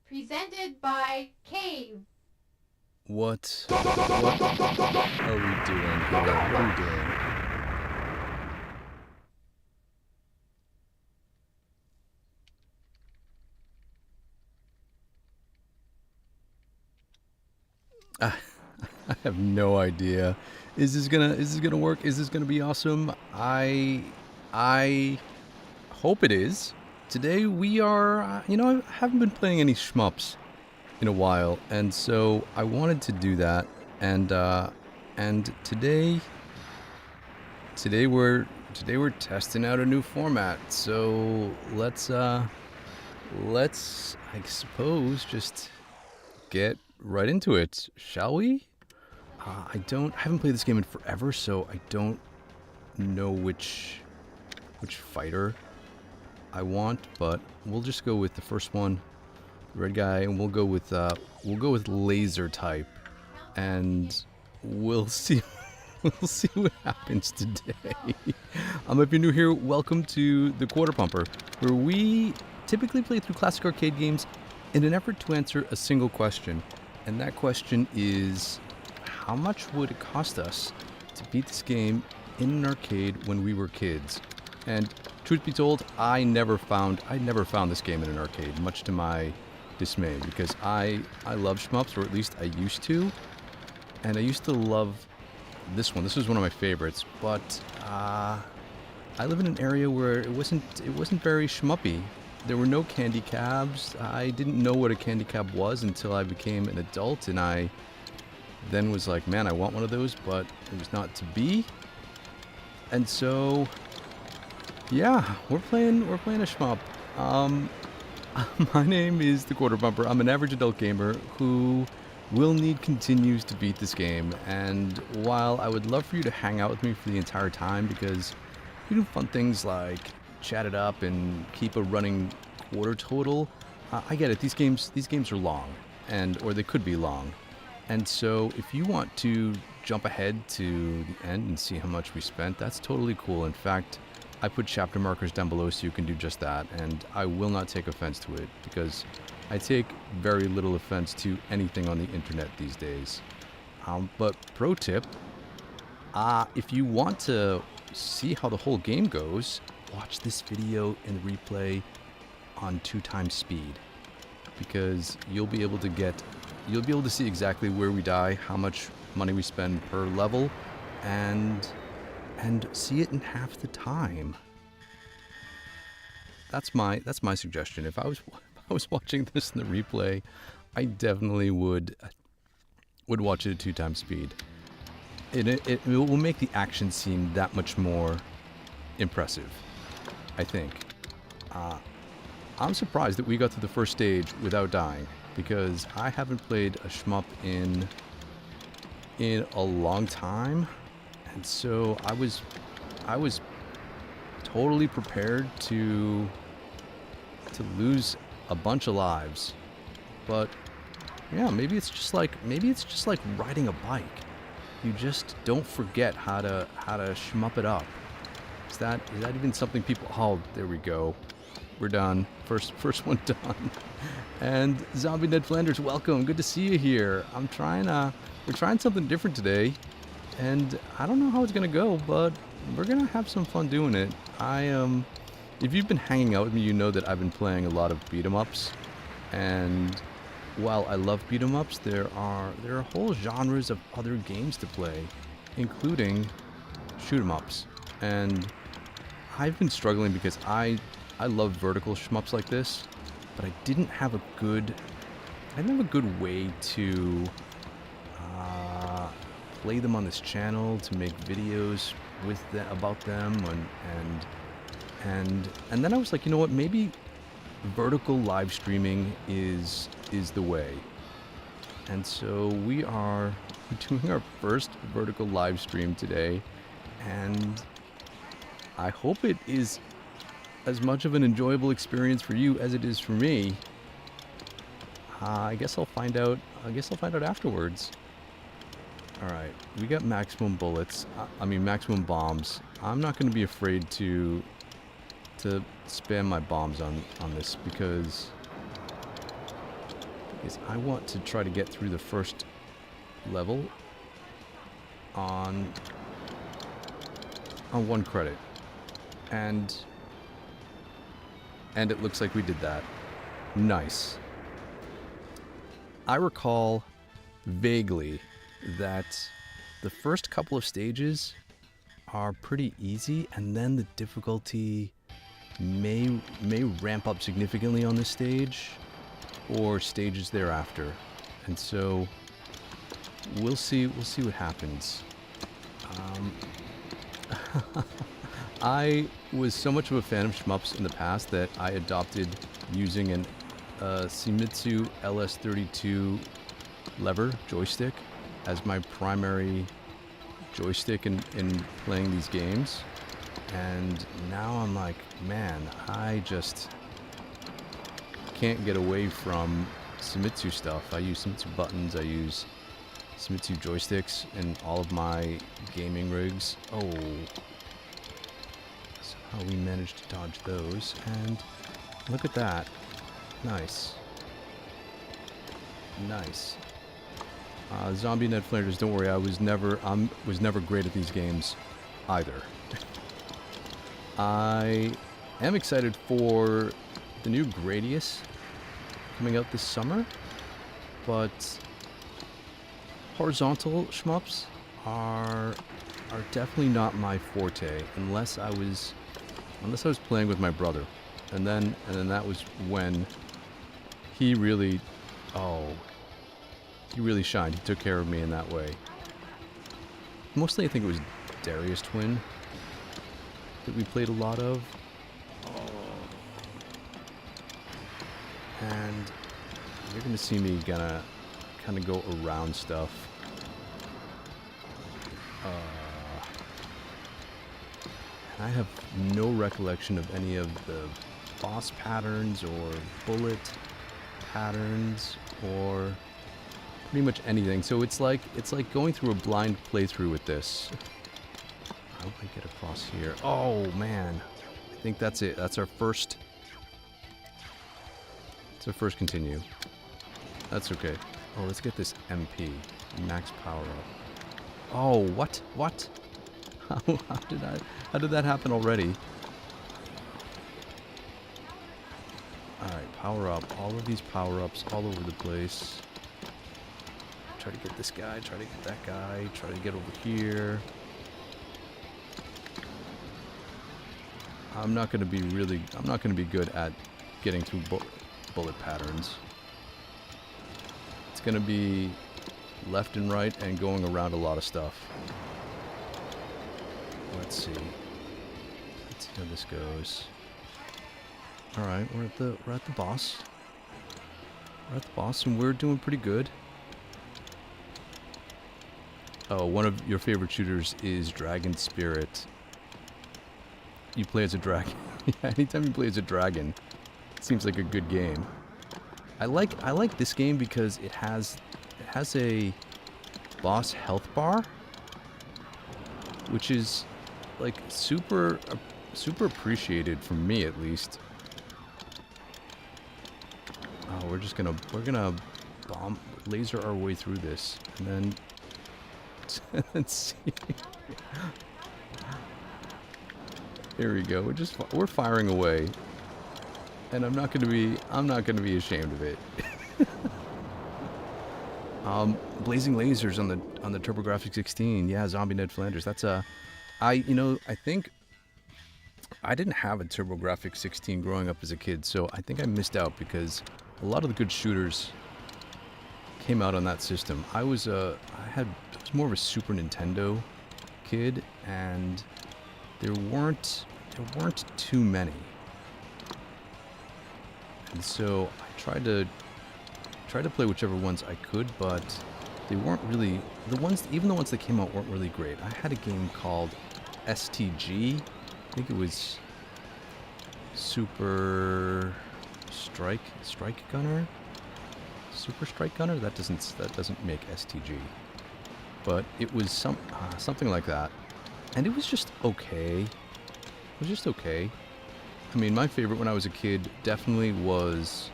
Presented by Cave. What are we doing here? What are we doing? I have no idea. Is this gonna work? Is this gonna be awesome? I hope it is. Today we are, I haven't been playing any shmups in a while, and so I wanted to do that. And today we're testing out a new format. So let's I suppose just get right into it, shall we? I haven't played this game in forever, so I don't know which fighter I want, but we'll just go with the first one, the red guy, and we'll go with laser type, and we'll see we'll see what happens today. If you're new here, welcome to the Quarter Pumper, where we typically play through classic arcade games in an effort to answer a single question, and that question is, how much would it cost us to beat this game in an arcade when we were kids? And truth be told, I never found this game in an arcade, much to my dismay, because I love shmups, or at least I used to, and I used to love this one. This was one of my favorites, but I live in an area where it wasn't very shmuppy. There were no candy cabs. I didn't know what a candy cab was until I became an adult, and I then was like, man, I want one of those, but it was not to be. And so, yeah, we're playing a shmup. My name is the Quarter Bumper. I'm an average adult gamer who continues to beat this game. And while I would love for you to hang out with me for the entire time, because we do fun things like chat it up and keep a running quarter total, I get it. These games are long, or they could be long. And so if you want to jump ahead to the end and see how much we spent, that's totally cool. In fact, I put chapter markers down below so you can do just that, and I will not take offense to it, because I take very little offense to anything on the internet these days. But pro tip, if you want to see how the whole game goes, watch this video in the replay on 2x speed, because you'll be able to see exactly where we die, how much money we spend per level, and see it in half the time. That's my suggestion. If I was watching this in the replay, I definitely would watch it at 2x speed. It will make the action seem that much more impressive, I think. I'm surprised that we got to the first stage without dying, because I haven't played a shmup in a long time, and so I was totally prepared to lose a bunch of lives. But yeah, maybe it's just like riding a bike. You just don't forget how to shmup it up. Is that even something people? Oh, there we go. We're done. First one done. And Zombie Ned Flanders, welcome. Good to see you here. We're trying something different today, and I don't know how it's gonna go, but we're gonna have some fun doing it. If you've been hanging out with me, you know that I've been playing a lot of beat 'em ups, and while I love beat 'em ups, there are whole genres of other games to play, including shoot 'em ups. And I've been struggling because I love vertical shmups like this, but I didn't have a good way to play them on this channel, to make videos about them, and then I was like, you know what, maybe vertical live streaming is the way. And so we are doing our first vertical live stream today, and I hope it is as much of an enjoyable experience for you as it is for me. I guess I'll find out afterwards. All right, we got maximum bullets. Maximum bombs. I'm not going to be afraid to spam my bombs on this, because is I want to try to get through the first level on 1 credit. And it looks like we did that. Nice. I recall vaguely that the first couple of stages are pretty easy, and then the difficulty may ramp up significantly on this stage or stages thereafter. And so we'll see what happens. I was so much of a fan of shmups in the past that I adopted using an Shimizu LS32 lever joystick as my primary joystick in playing these games. And now I'm like, man, I just can't get away from Shimizu stuff. I use Shimizu buttons, I use Shimizu joysticks in all of my gaming rigs. Oh, somehow we managed to dodge those, and look at that. Nice. Nice. Zombie Ned Flanders, don't worry, I was never great at these games either. I am excited for the new Gradius coming out this summer, but horizontal shmups are definitely not my forte unless I was playing with my brother, and then that was when he really shined. He took care of me in that way. Mostly I think it was Darius Twin that we played a lot of. And you're gonna see me kind of go around stuff. And I have no recollection of any of the boss patterns or bullet patterns or pretty much anything. So it's like going through a blind playthrough with this. How do I get across here? Oh man, I think that's it. That's our first. It's our first continue. That's okay. Oh, let's get this MP max power up. Oh, what? What? How did that happen already? All right, power up. All of these power ups all over the place. Try to get this guy. Try to get that guy. Try to get over here. I'm not going to be good at getting through bullet patterns. It's going to be left and right and going around a lot of stuff. Let's see. Let's see how this goes. All right, we're at the boss. We're at the boss, and we're doing pretty good. Oh, one of your favorite shooters is Dragon Spirit. You play as a dragon. Yeah, anytime you play as a dragon, it seems like a good game. I like this game because it has a boss health bar, which is like super appreciated from me at least. Oh, we're gonna bomb laser our way through this, and then let's see. Here we go. We're firing away, and I'm not gonna be ashamed of it. Blazing lasers on the TurboGrafx 16. Yeah, Zombie Ned Flanders. That's I think I didn't have a TurboGrafx 16 growing up as a kid, so I think I missed out because a lot of the good shooters came out on that system. I was more of a Super Nintendo kid, and there weren't too many, and so I tried to play whichever ones I could, but they weren't really even the ones that came out weren't really great. I had a game called STG. I think it was Super Strike Gunner. Super Strike Gunner. That doesn't make STG, but it was something like that, and it was just okay. It was just okay. I mean, my favorite when I was a kid definitely was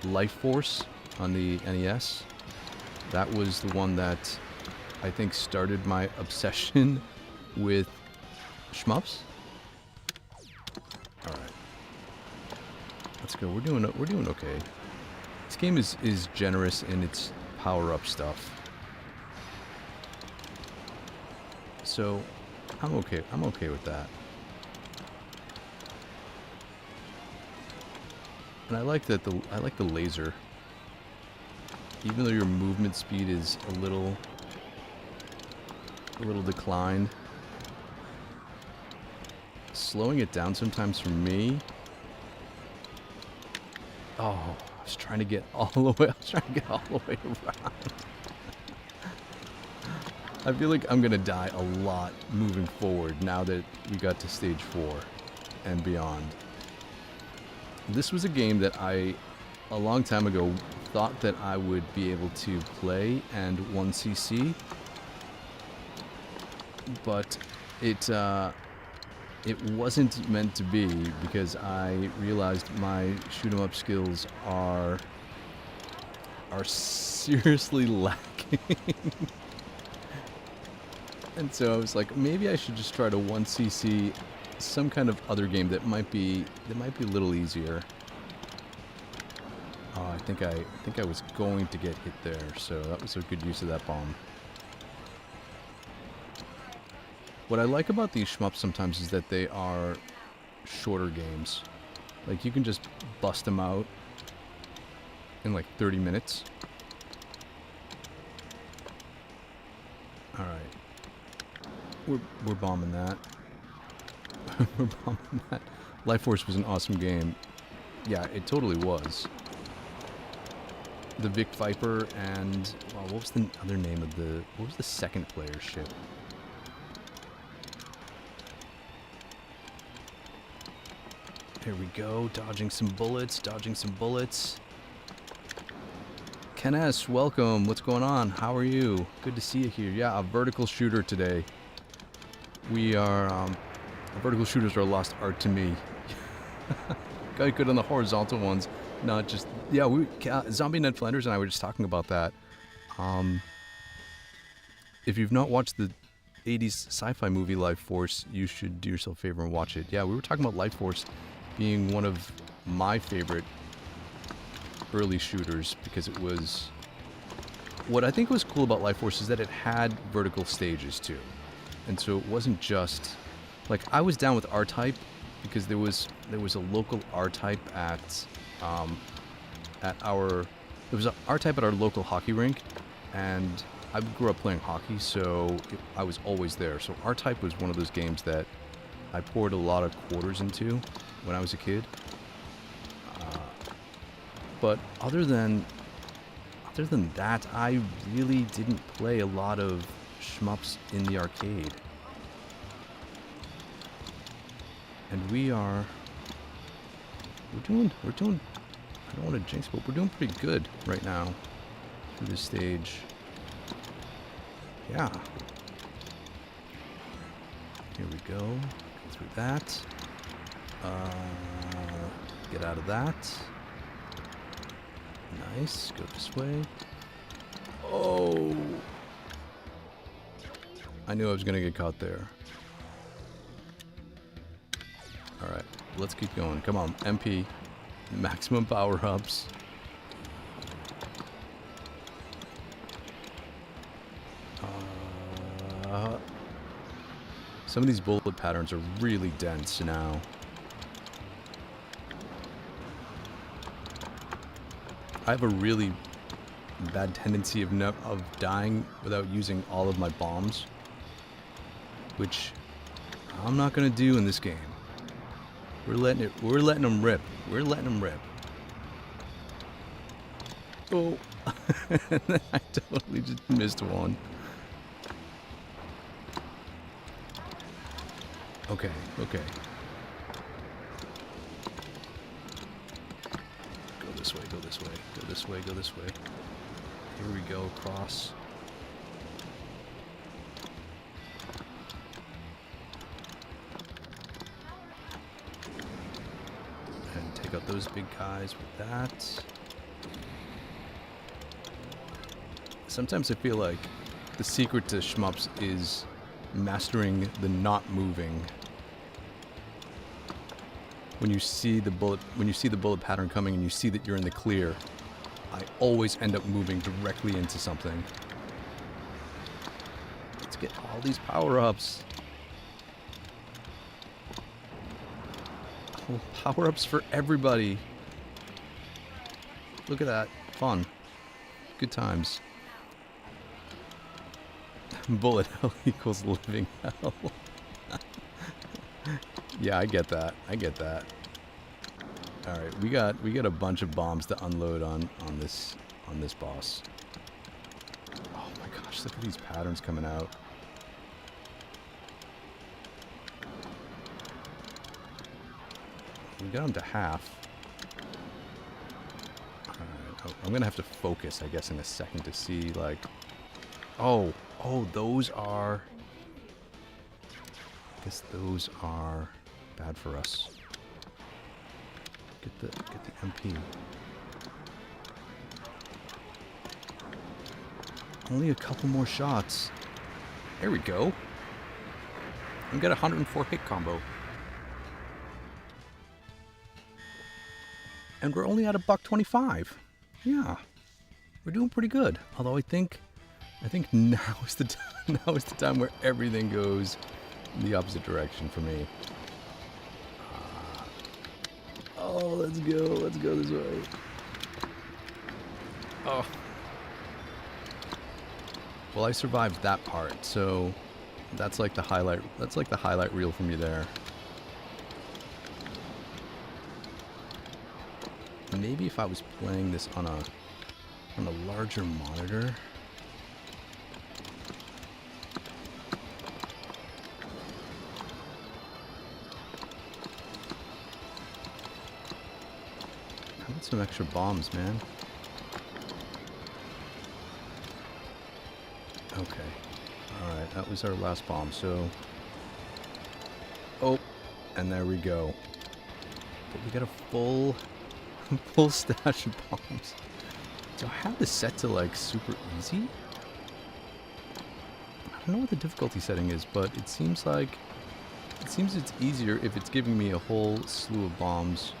Life Force on the NES. That was the one that I think started my obsession with shmups. All right, let's go. We're doing okay. This game is generous in its power-up stuff, so I'm okay. I'm okay with that. And I like that I like the laser. Even though your movement speed is a little declined, slowing it down sometimes for me. Oh, I was trying to get all the way. I was trying to get all the way around. I feel like I'm gonna die a lot moving forward now that we got to stage 4 and beyond. This was a game that I, a long time ago, thought that I would be able to play and 1cc, but it wasn't meant to be, because I realized my shoot 'em up skills are seriously lacking. And so I was like, maybe I should just try to 1cc some kind of other game that might be a little easier. Oh, I think I was going to get hit there, so that was a good use of that bomb. What I like about these shmups sometimes is that they are shorter games. Like, you can just bust them out in like 30 minutes. All right, we're bombing that. We're bombing that. Life Force was an awesome game. Yeah, it totally was. The Vic Viper and what was the other name of what was the second player ship? There we go, dodging some bullets, Ken S, welcome. What's going on? How are you? Good to see you here. Yeah, a vertical shooter today. We are, vertical shooters are a lost art to me. Got good on the horizontal ones, not just, yeah, Zombie Ned Flanders and I were just talking about that. If you've not watched the 80s sci-fi movie Life Force, you should do yourself a favor and watch it. Yeah, we were talking about Life Force being one of my favorite early shooters, because it was, what I think was cool about Life Force is that it had vertical stages too. And so it wasn't just, like, I was down with R-Type because there was a local R-Type at our R-Type at our local hockey rink, and I grew up playing hockey, so I was always there. So R-Type was one of those games that I poured a lot of quarters into when I was a kid. But other than that, I really didn't play a lot of shmups in the arcade. And we're doing, I don't want to jinx, but we're doing pretty good right now through this stage. Yeah. Here we go. Go through that. Get out of that. Nice. Go this way. Oh! I knew I was going to get caught there. Alright. Let's keep going. Come on. MP. Maximum power-ups. Some of these bullet patterns are really dense now. I have a really bad tendency of dying without using all of my bombs, which I'm not gonna do in this game. We're letting them rip. We're letting them rip. Oh, I totally just missed one. Okay, okay. Go this way, go this way, go this way, go this way. Here we go, across. And take out those big guys with that. Sometimes I feel like the secret to shmups is mastering the not moving. When you see the bullet pattern coming and you see that you're in the clear, I always end up moving directly into something. Let's get all these power-ups. Oh, power-ups for everybody. Look at that. Fun. Good times. Bullet hell equals living hell. Yeah, I get that. I get that. All right, we got a bunch of bombs to unload on this boss. Oh my gosh, look at these patterns coming out. We got them to half. All right, oh, I'm gonna have to focus, I guess, in a second to see like. Oh, those are. I guess those are bad for us. Get the MP. Only a couple more shots. There we go. We got a 104 hit combo. And we're only at $1.25. Yeah. We're doing pretty good. Although I think now is the time where everything goes in the opposite direction for me. Oh, let's go this way. Oh. Well, I survived that part, so that's like the highlight. That's like the highlight reel for me there. Maybe if I was playing this on a larger monitor. How about some extra bombs, man? Okay. Alright, that was our last bomb, so. Oh, and there we go. But we got a full stash of bombs. Do I have this set to like super easy? I don't know what the difficulty setting is, but it seems it's easier if it's giving me a whole slew of bombs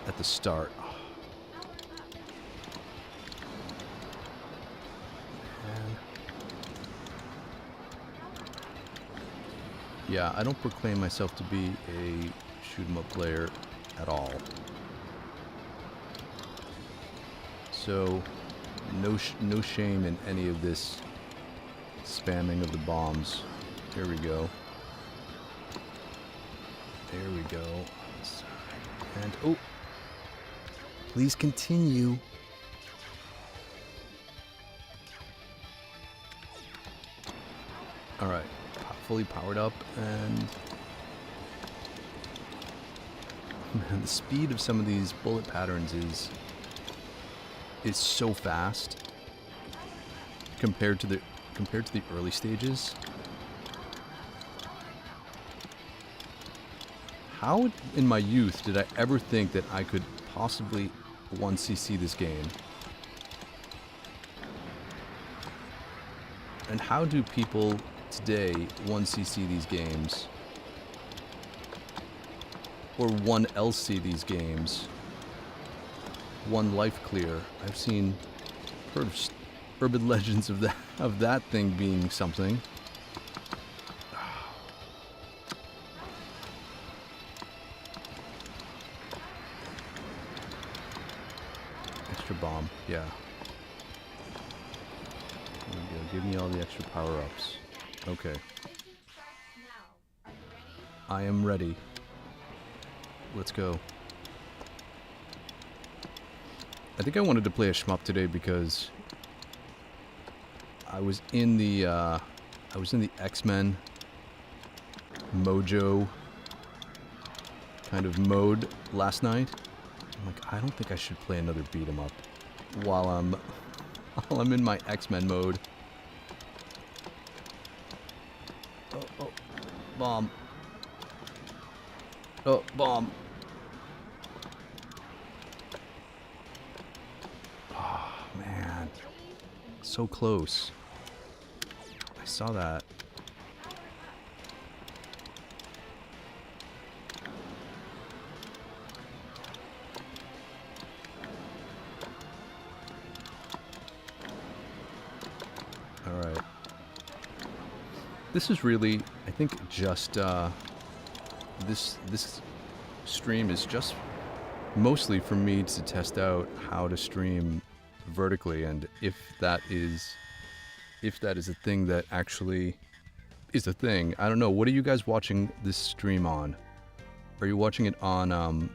at the start. Man. Yeah, I don't proclaim myself to be a shoot 'em up player at all. So, no shame in any of this spamming of the bombs. Here we go. There we go. And, oh! Please continue. Alright, fully powered up, and man, the speed of some of these bullet patterns is so fast compared to the early stages. How in my youth did I ever think that I could possibly 1cc this game? And how do people today 1cc these games? Or 1LC these games? One life clear. I've heard of urban legends of that thing being something. Extra bomb, yeah. There we go. Give me all the extra power-ups. Okay. I am ready. Let's go. I think I wanted to play a shmup today because I was in the X-Men Mojo kind of mode last night. I'm like, I don't think I should play another beat 'em up while I'm in my X-Men mode. Oh, bomb. Oh, bomb. Oh, man. So close. I saw that. All right. This is really, I think, just this stream is just mostly for me to test out how to stream vertically, and if that is a thing that actually is a thing. I don't know. What are you guys watching this stream on? Are you watching it on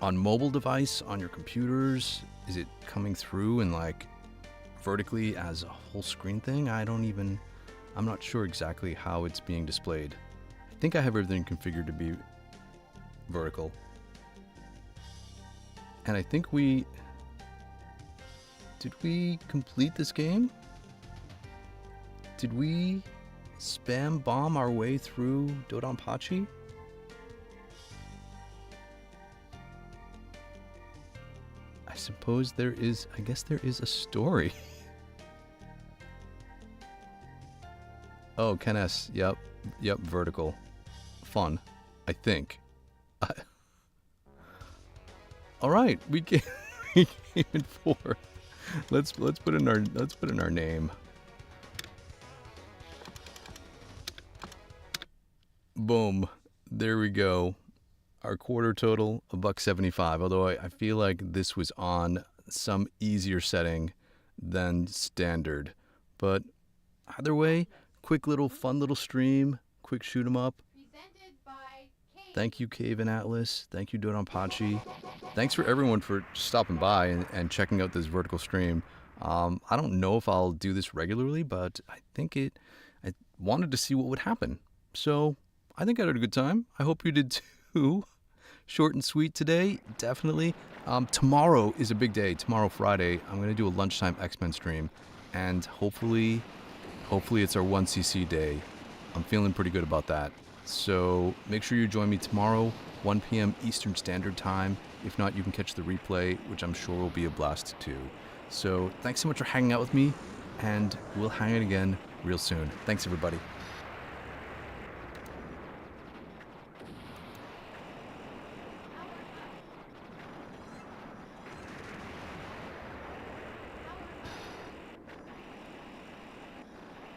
mobile device, on your computers? Is it coming through and like vertically as a whole screen thing? I'm not sure exactly how it's being displayed. I think I have everything configured to be vertical. And I think did we complete this game? Did we spam bomb our way through DoDonPachi? I guess there is a story. Oh, Ken S. Yep, vertical. Fun, I think. All right, we came in 4. Let's put in our name. Boom. There we go. Our quarter total, $1.75. Although I feel like this was on some easier setting than standard. But either way, fun little stream. Quick shoot 'em up. Presented by Cave. Thank you, Cave and ATLUS. Thank you, DoDonPachi. Thanks for everyone for stopping by and checking out this vertical stream. I don't know if I'll do this regularly, but I wanted to see what would happen. So I think I had a good time. I hope you did too. Short and sweet today, definitely. Tomorrow is a big day. Tomorrow, Friday, I'm going to do a lunchtime X-Men stream. And hopefully it's our 1cc day. I'm feeling pretty good about that. So make sure you join me tomorrow, 1 p.m. Eastern Standard Time. If not, you can catch the replay, which I'm sure will be a blast too. So thanks so much for hanging out with me, and we'll hang out again real soon. Thanks, everybody.